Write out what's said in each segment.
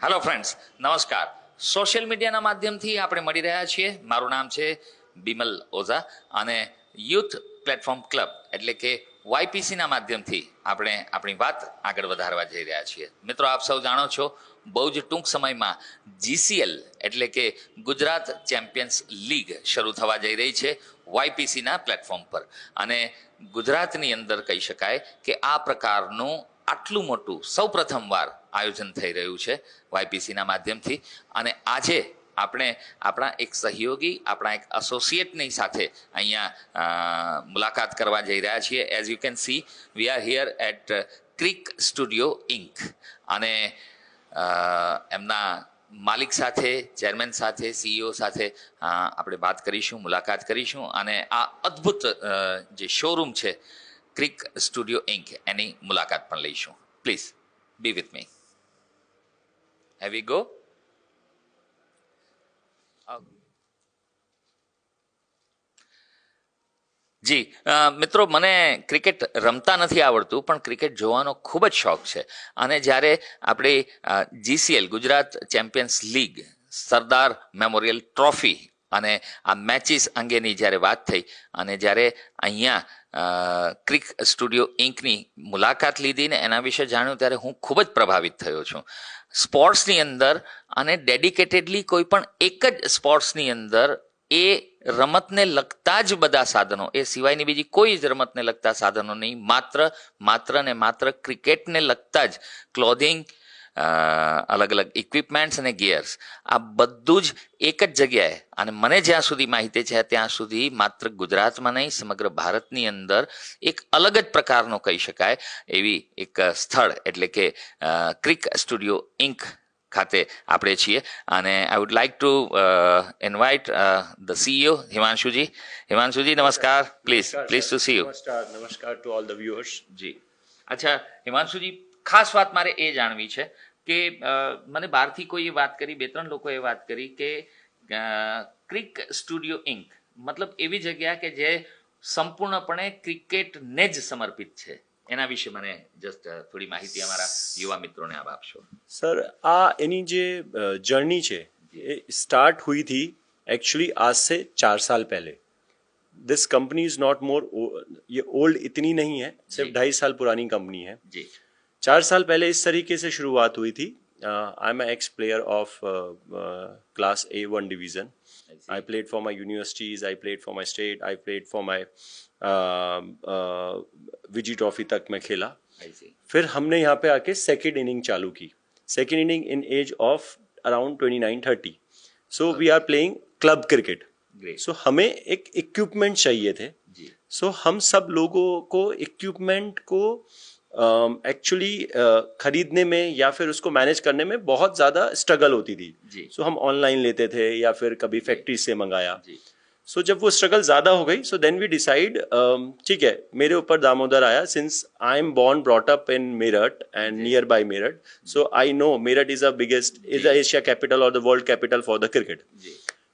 Hello friends, નમસ્કાર. Social મીડિયાના માધ્યમથી આપણે મળી રહ્યા છીએ. મારું નામ છે બિમલ ઓઝા અને યુથ પ્લેટફોર્મ ક્લબ એટલે કે વાયપીસીના માધ્યમથી આપણે આપણી વાત આગળ વધારવા જઈ રહ્યા છીએ. મિત્રો, આપ સૌ જાણો છો, બહુ જ ટૂંક સમયમાં જીસીએલ એટલે કે ગુજરાત ચેમ્પિયન્સ લીગ શરૂ થવા જઈ રહી છે વાયપીસીના પ્લેટફોર્મ પર. અને ગુજરાતની અંદર કહી શકાય કે આ પ્રકારનું આટલું મોટું સૌ પ્રથમવાર આયોજન થઈ રહ્યું છે વાયપીસીના માધ્યમથી. અને આજે આપણે આપણા એક સહયોગી, આપણા એક એસોસિએટની સાથે અહીંયા મુલાકાત કરવા જઈ રહ્યા છીએ. As you can see, we are here at Crick Studio Inc. અને એમના માલિક સાથે, ચેરમેન સાથે, સીઈઓ સાથે આપણે વાત કરીશું, મુલાકાત કરીશું અને આ અદ્ભુત જે શોરૂમ છે ક્રિક સ્ટુડિયો ઇન્ક એની મુલાકાત પણ લઈશું. Please be with me. Have we go. જી મિત્રો, મને ક્રિકેટ રમતા નથી આવડતું, પણ ક્રિકેટ જોવાનો ખૂબ જ શોખ છે. અને જ્યારે આપણે GCL Gujarat champions league, Sardar memorial trophy અને આ મેચિસ અંગેની જ્યારે વાત થઈ અને જ્યારે અહીંયા ક્રિક સ્ટુડિયો ઇન્કની મુલાકાત લીધી ને એના વિશે જાણ્યું, ત્યારે હું ખૂબ જ પ્રભાવિત થયો છું. સ્પોર્ટ્સની અંદર અને ડેડિકેટેડલી કોઈ પણ એક જ સ્પોર્ટ્સની અંદર એ રમતને લગતા જ બધા સાધનો, એ સિવાયની બીજી કોઈ જ રમતને લગતા સાધનો નહીં, માત્ર ને માત્ર ક્રિકેટને લગતા જ ક્લોધિંગ, અલગ અલગ ઇક્વિપમેન્ટ્સ અને ગિયર્સ, આ બધું જ એક જ જગ્યાએ. અને મને જ્યાં સુધી માહિતી છે ત્યાં સુધી માત્ર ગુજરાતમાં નહીં, સમગ્ર ભારતની અંદર એક અલગ જ પ્રકારનો કહી શકાય એવી એક સ્થળ એટલે કે ક્રિક સ્ટુડિયો ઇન્ક ખાતે આપણે છીએ. અને I would like to invite the CEO Himanshuji. Himanshuji, નમસ્કાર. Please to see you. નમસ્કાર ટુ ઓલ ધ વ્યુઅર્સ. જી. અચ્છા હિમાંશુજી, ખાસ વાત મારે એ જાણવી છે કે મને બહારથી કોઈએ વાત કરી, બે ત્રણ લોકોએ વાત કરી કે ક્રિક સ્ટુડિયો ઇન્ક મતલબ એવી જગ્યા કે જે સંપૂર્ણપણે ક્રિકેટને જ સમર્પિત છે. એના વિશે મને જસ્ટ થોડી માહિતી અમારા યુવા મિત્રોને આપ આપશો. સર, આ એની જે जर्नी છે એ स्टार्ट हुई थी एक्चुअली आज से 4 साल पहले. This company is not more, ये ओल्ड इतनी नहीं है, सिर्फ 2.5 साल पुरानी कंपनी है. जी. 4 साल पहले इस तरीके से शुरुआत हुई थी. I am x player of class A1 division. I played for my universities, I played for my state, I played for my Vizzy trophy तक मैं खेला. फिर हमने यहाँ पे आके सेकेंड इनिंग चालू की. Second inning in age of around 29-30. So we are playing club cricket. सो हमें एक इक्विपमेंट चाहिए थे. सो हम सब लोगों को इक्विपमेंट को एक्चुअली खरीदने में या फिर उसको मैनेज करने में बहुत ज़्यादा स्ट्रगल होती थी. सो हम ऑनलाइन लेते थे या फिर कभी फैक्ट्री से मंगाया. सो जब वो स्ट्रगल ज़्यादा हो गई, सो देन वी डिसाइड, ठीक है, मेरे ऊपर दामोदर आया. Since I am born brought up in Meerut and nearby Meerut, so I know Meerut is the biggest, is the Asia capital और the world capital for the cricket.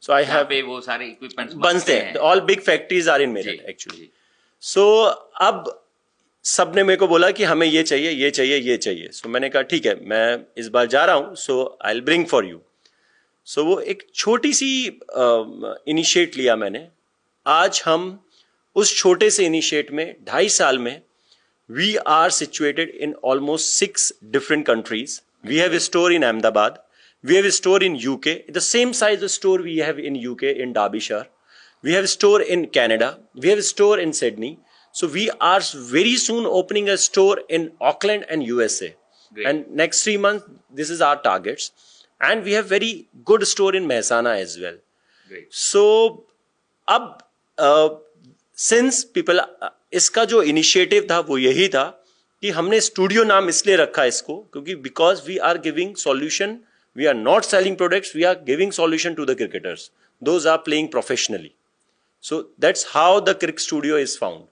So I have वो सारे equipments बनते हैं, all big factories are in Meerut actually. So अब सबने मेरे को बोला कि हमें ये चाहिए, ये चाहिए, ये चाहिए. सो मैंने कहा ठीक है, मैं इस बार जा रहा हूँ, so I will bring for you. So वो एक छोटी सी इनिशिएट लिया मैंने. आज हम उस छोटे से इनिशिएट में 2.5 साल में we are situated in almost 6 different countries. We have a store in Ahmedabad, we have a store in UK, the same size store we have in UK in Derbyshire. We have a store in Canada, we have a store in Sydney. So we are very soon opening a store in Auckland and USA. Great. And next 3 months, this is our targets. And we have very good store in Mehsana as well. Great. So, अब since people, इसका जो initiative था वो यही था कि हमने studio नाम इसलिए रखा इसको क्योंकि because we are giving solution, we are not selling products, we are giving solution to the cricketers. Those are playing professionally. So that's how the Crick Studio is found.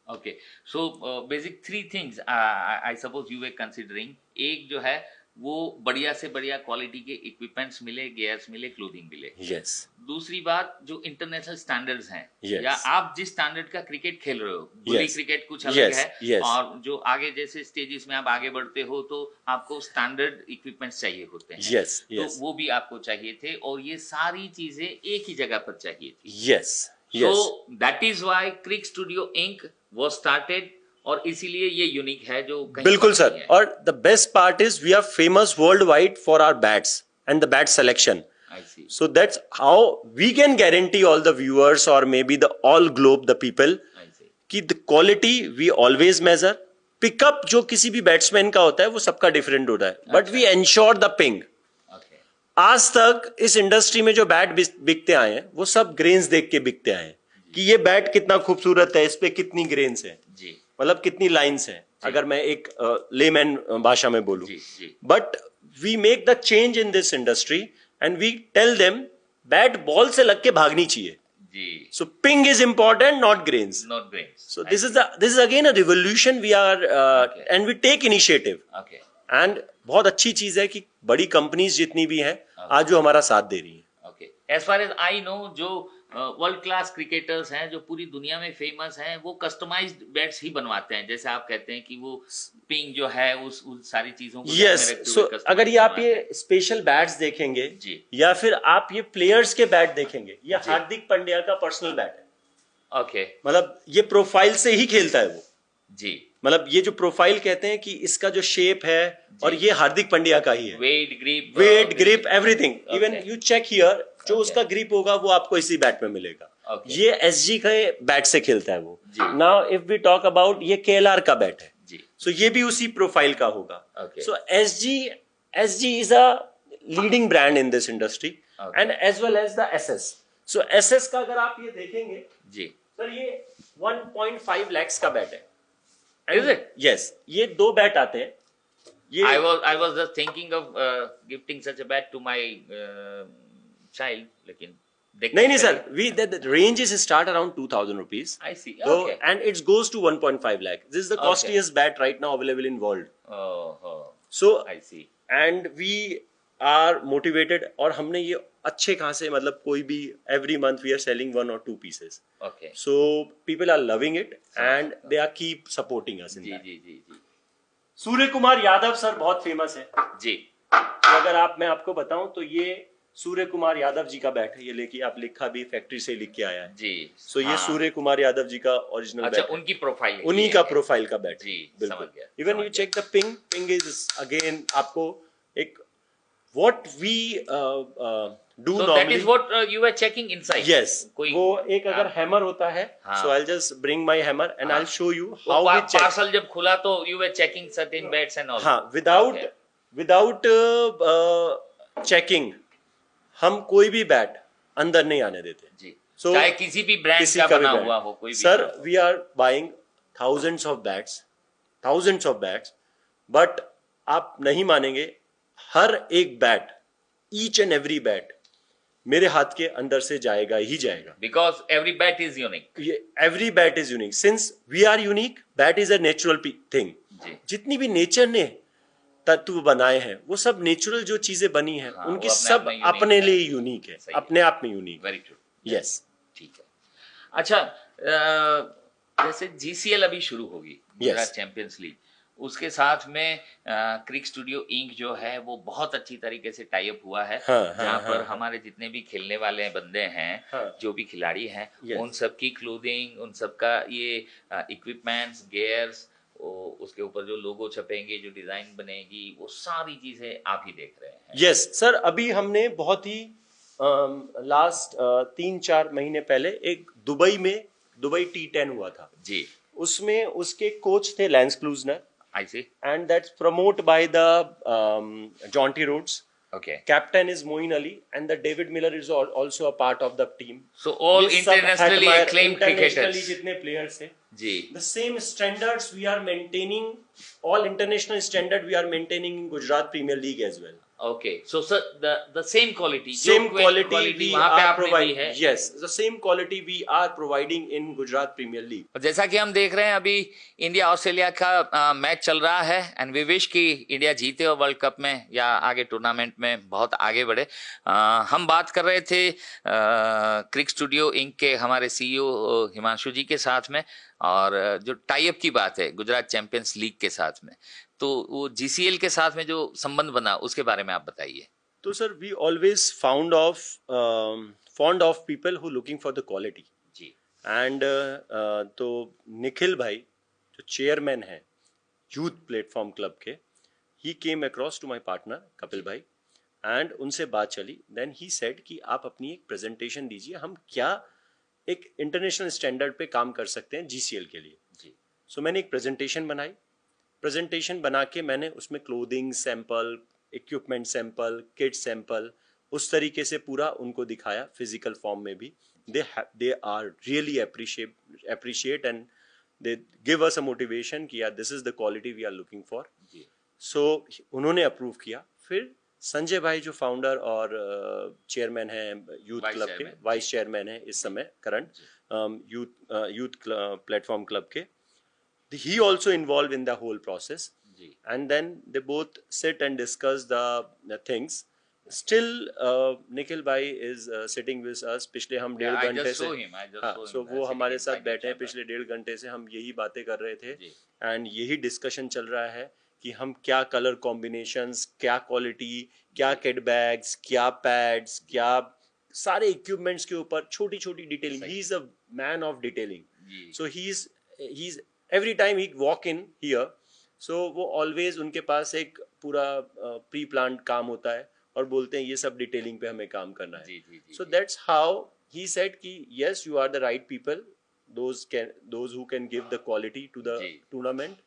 Okay, so basic 3 things I suppose you were considering. एक जो है वो बढ़िया से बढ़िया quality के equipments मिले, gears मिले, क्लोथिंग मिले. Yes. दूसरी बात जो इंटरनेशनल स्टैंडर्ड्स हैं Yes. या आप जिस स्टैंडर्ड का क्रिकेट खेल रहे हो, गुली Yes. क्रिकेट कुछ अलग Yes. है Yes. और जो आगे जैसे स्टेजेस में आप आगे बढ़ते हो तो आपको स्टैंडर्ड इक्विपमेंट्स चाहिए होते हैं। Yes, तो yes. वो भी आपको चाहिए थे और ये सारी चीजें एक ही जगह पर चाहिए थी। Yes, yes. So that is why Crick Studio Inc. was started और इसीलिए ये यूनिक है जो कहीं बिल्कुल पर सर, नहीं है। और the best part is we are famous worldwide for our bats and the bat selection. I see. So that's how we can guarantee all the viewers or maybe the all globe the people I see. कि the quality we always measure. Pickup जो किसी भी batsman का होता है वो सबका different होता है, but we ensure the ping. Okay. आज तक इस इंडस्ट्री में जो बैट बिकते आए हैं वो सब ग्रेन्स देख के बिकते आए हैं कि ये बैट कितना खूबसूरत है, इस पे कितनी ग्रेन्स है, जी मतलब कितनी लाइंस हैं, अगर मैं एक लेमैन भाषा में बोलूं. जी जी but we make the change in this industry and we tell them bat ball से लग के भागनी चाहिए. जी. So ping is important, not grains. Not grains. So this is again a revolution we are Okay. and we take initiative. Okay. And बहुत अच्छी चीज है कि बड़ी कंपनीज जितनी भी हैं आज जो हमारा साथ दे रही हैं. Okay. As far as I know, जो वर्ल्ड क्लास क्रिकेटर्स हैं जो पूरी दुनिया में फेमस हैं वो कस्टमाइज्ड बैट्स ही बनवाते हैं, जैसे आप कहते हैं कि वो पिंग जो है उन सारी चीजों को ध्यान यस. में रखते सो हुए customize अगर ये आप बनवाते ये स्पेशल बैट्स देखेंगे जी. या फिर आप ये प्लेयर्स के बैट देखेंगे, ये जी. हार्दिक पांड्या का पर्सनल बैट है. हैं. Okay. मतलब ये प्रोफाइल से ही खेलता है वो. जी. मतलब ये जो प्रोफाइल कहते हैं कि इसका जो शेप है और ये हार्दिक पांड्या का ही है. Weight grip weight grip everything, even Okay. You check here जो Okay. उसका ग्रिप होगा वो आपको इसी बैट में मिलेगा. Okay. ये एसजी के बैट से खेलता है वो. जी. Now if we talk about ये केएलआर का बैट है, जी. सो ये भी उसी प्रोफाइल का होगा. Okay. So SG is a leading brand in this industry Okay. And as well as the SS. So SS का अगर आप ये देखेंगे जी. सर ये 1.5 lakhs का बैट है. Is it? यस, ये दो बैट आते हैं. ये I was just thinking of gifting such a bat to my child, लेकिन नहीं sir, we the range is start around 2000 rupees. I see. So, Okay. and it goes to 1.5 lakh. This is the Okay. costliest bat right now available in world. Oh, So, I see. and we are motivated. और हमने ये अच्छे खासे मतलब कोई भी every month we are selling 1 or 2 pieces. Okay. So people are loving it and they are keep supporting us in जी that. जी जी जी सूर्य कुमार यादव सर बहुत फेमस है. जी. तो अगर मैं आपको बताऊं तो ये सूर्य कुमार यादव जी का बैट है. ये लेके आप लिखा भी फैक्ट्री से लिख के आया है. जी. सो ये हाँ. सूर्य कुमार यादव जी का ओरिजिनल अच्छा बैट है. उनकी प्रोफाइल उन्हीं का प्रोफाइल का बैट. जी, बिल्कुल. समझ गया, इवन समझ यू गया. Check the ping is again आपको एक what we do So that normally. is what you were checking inside. Yes, कोई वो एक अगर हैमर होता है, हाँ. So I just bring my hammer and I will show you वो हाउ वी चेक. पार्सल जब खुला तो you were checking certain bets and all. हाँ, विदाउट चेकिंग हम कोई भी बैट अंदर नहीं आने देते. जी. So, चाहे किसी भी ब्रांड किसी का का भी बना brand. हुआ हो कोई भी. Sir we are buying thousands of bats, but आप नहीं मानेंगे हर एक bat, each and every bat मेरे हाथ के अंदर से जाएगा ही जाएगा. Because every bet is unique. Every bat is unique. Since we are unique, bat is a natural thing. जी. जितनी भी नेचर ने तत्व बनाए हैं वो सब नेचुरल जो चीजें बनी हैं हाँ, उनकी वो अपने सब आप में unique अपने है. लिए यूनिक है, सही है. अपने आप में यूनिक. Very true. यस. ठीक है. अच्छा जैसे जीसीएल अभी शुरू होगी, गुजरात चैंपियंस लीग, उसके साथ में क्रिक स्टूडियो इंक जो है वो बहुत अच्छी तरीके से टाई अप हुआ है. हाँ, जहाँ पर हाँ. हमारे जितने भी खेलने वाले बंदे हैं, हाँ. जो भी खिलाड़ी हैं, Yes. उन सब की क्लोथिंग, उन सब का ये इक्विपमेंट्स, गियर्स, उसके ऊपर जो लोगो छपेंगे, जो डिजाइन बनेगी, वो सारी चीजें आप ही देख रहे हैं. यस सर, अभी हमने बहुत ही लास्ट 3-4 महीने पहले एक दुबई T10 हुआ था. जी. उसमें उसके कोच थे Lance Klusener I see. And that's promote by the Jonty Rhodes. Okay. Captain is Moeen Ali and the David Miller is also a part of the team. So all ये सब internationally admire- acclaimed internationally cricketers. जितने players थे, जी. the same standards we are maintaining, all international standard we are maintaining in Gujarat Premier League as well. Okay, so sir the same quality, Same quality we वहां पे are आपने दी providing. है। Yes, the same quality we are providing in Gujarat Premier League. और जैसा कि हम देख रहे हैं अभी इंडिया ऑस्ट्रेलिया का मैच चल रहा है एंड वी विश कि इंडिया जीते और वर्ल्ड कप में या आगे टूर्नामेंट में बहुत आगे बढ़े। हम बात कर रहे थे क्रिक स्टूडियो इंक के हमारे सीईओ हिमांशु जी के साथ में, और जो टाई अप की बात है गुजरात चैंपियंस लीग के साथ में, तो वो जीसीएल के साथ में जो संबंध बना उसके बारे में आप बताइए। So sir, we always fond of people who looking for the quality. जी एंड तो निखिल भाई जो चेयरमैन है यूथ प्लेटफॉर्म क्लब के, he came across to my partner Kapil भाई एंड उनसे बात चली। देन ही सेड कि आप अपनी एक प्रेजेंटेशन दीजिए, हम क्या एक इंटरनेशनल स्टैंडर्ड पे काम कर सकते हैं जीसीएल के लिए। जी सो मैंने एक प्रेजेंटेशन बनाई, प्रेजेंटेशन बना के मैंने उसमें clothing sample, equipment sample, kit sample, उस तरीके से पूरा उनको दिखाया फिजिकल फॉर्म में भी। They are really appreciate and they give us a motivation कि यार this is the quality we are looking for. जी सो उन्होंने अप्रूव किया। फिर संजय भाई जो फाउंडर और चेयरमैन है यूथ वाइस क्लब के, चेयरमैन। वाइस चेयरमैन है इस समय करंट यूथ प्लेटफॉर्म क्लब के, he also involved in the whole process. जी And then they both sit and discuss the things. Still Nikhil भाई is sitting with us पिछले हम डेढ़ I घंटे just से। saw him, I just हाँ, saw him, so वो sitting हमारे साथ inside the बैठे हैं, chamber. पिछले डेढ़ घंटे से हम यही बातें कर रहे थे जी एंड यही डिस्कशन चल रहा है कि हम क्या कलर कॉम्बिनेशंस, क्या क्वालिटी, क्या किट बैग्स, क्या पैड्स, क्या सारे इक्विपमेंट्स के ऊपर छोटी छोटी detailing. He is a man of detailing. जी so he is every time he walk in here, so वो ऑलवेज उनके पास एक पूरा प्री प्लान काम होता है और बोलते हैं ये सब डिटेलिंग पे हमें काम करना है। जी जी जी so that's how he said कि yes you are the right people, those who can give the quality to the जी tournament.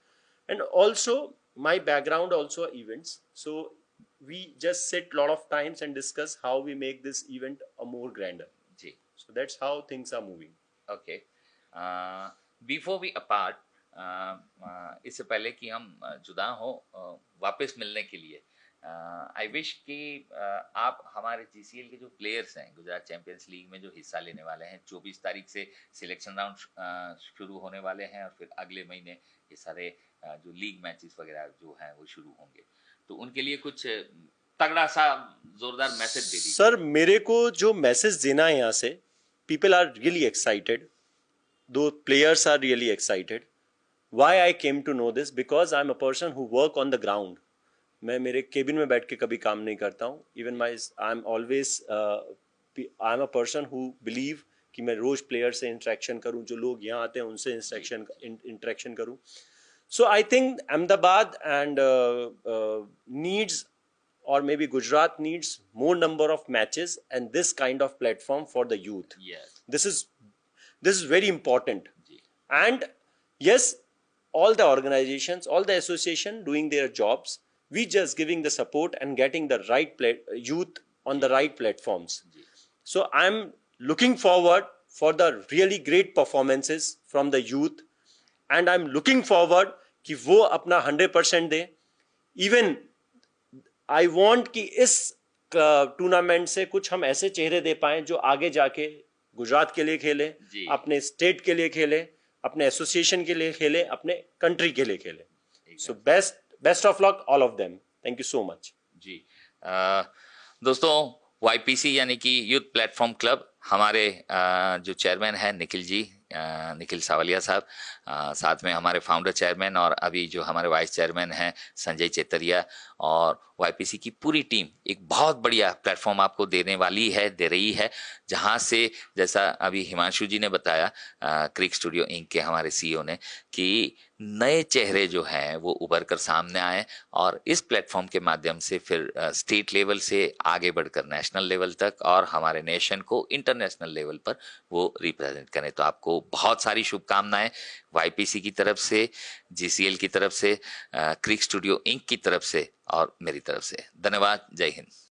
And also my background also events, so we just sit lot of times and discuss how we make this event a more grander. जी So that's how things are moving. Okay. Before we apart, इससे पहले कि हम जुदा हो वापस मिलने के लिए, आई विश कि आप हमारे जीसीएल के जो प्लेयर्स हैं गुजरात चैंपियंस लीग में जो हिस्सा लेने वाले हैं, 24 तारीख से सिलेक्शन राउंड शुरू होने वाले हैं और फिर अगले महीने ये सारे जो लीग मैचेस वगैरह जो हैं वो शुरू होंगे, तो उनके लिए कुछ तगड़ा सा जोरदार मैसेज दे दीजिए। सर मेरे को जो मैसेज देना है यहाँ से, पीपल आर रियली एक्साइटेड, दो players are really excited. Why I came to know this, because I am a person who work on the ground. मैं मेरे केबिन में बैठ के कभी काम नहीं करता हूँ। Even my I am always I am a person who believe कि मैं रोज प्लेयर से इंटरेक्शन करूँ, जो लोग यहाँ आते हैं उनसे इंटरेक्शन करूँ। So I think Ahmedabad and needs, or maybe Gujarat needs more number of matches and this kind of platform for the youth. Yes. This is very important. Ji And yes, all the organizations, all the association doing their jobs. We just giving the support and getting the right youth on the right platforms. Ji So I'm looking forward for the really great performances from the youth, and I'm looking forward कि वो अपना 100% दे। Even I want कि इस tournament से कुछ हम ऐसे चेहरे दे पाएं जो आगे जाके गुजरात के लिए खेले, जी। अपने स्टेट के लिए खेले, अपने एसोसिएशन के लिए खेले, अपने कंट्री के लिए खेले। So best of luck all of them. Thank you so much. जी दोस्तों, वाईपीसी यानी कि यूथ प्लेटफॉर्म क्लब, हमारे जो चेयरमैन हैं निखिल जी, निखिल सावलिया साहब, साथ में हमारे फाउंडर चेयरमैन और अभी जो हमारे वाइस चेयरमैन हैं संजय चेतरिया, और वाईपीसी की पूरी टीम एक बहुत बढ़िया प्लेटफॉर्म आपको देने वाली है, दे रही है, जहां से जैसा अभी हिमांशु जी ने बताया, क्रिक स्टूडियो इंक के हमारे सीईओ ने, कि नए चेहरे जो हैं वो उभर कर सामने आए और इस प्लेटफॉर्म के माध्यम से फिर स्टेट लेवल से आगे बढ़कर नेशनल लेवल तक और हमारे नेशन को इंटरनेशनल लेवल पर वो रिप्रेजेंट करें। तो आपको बहुत सारी शुभकामनाएं वाईपीसी की तरफ से, जीसीएल की तरफ से, क्रिक स्टूडियो इंक की तरफ से और मेरी तरफ से। धन्यवाद। जय हिंद।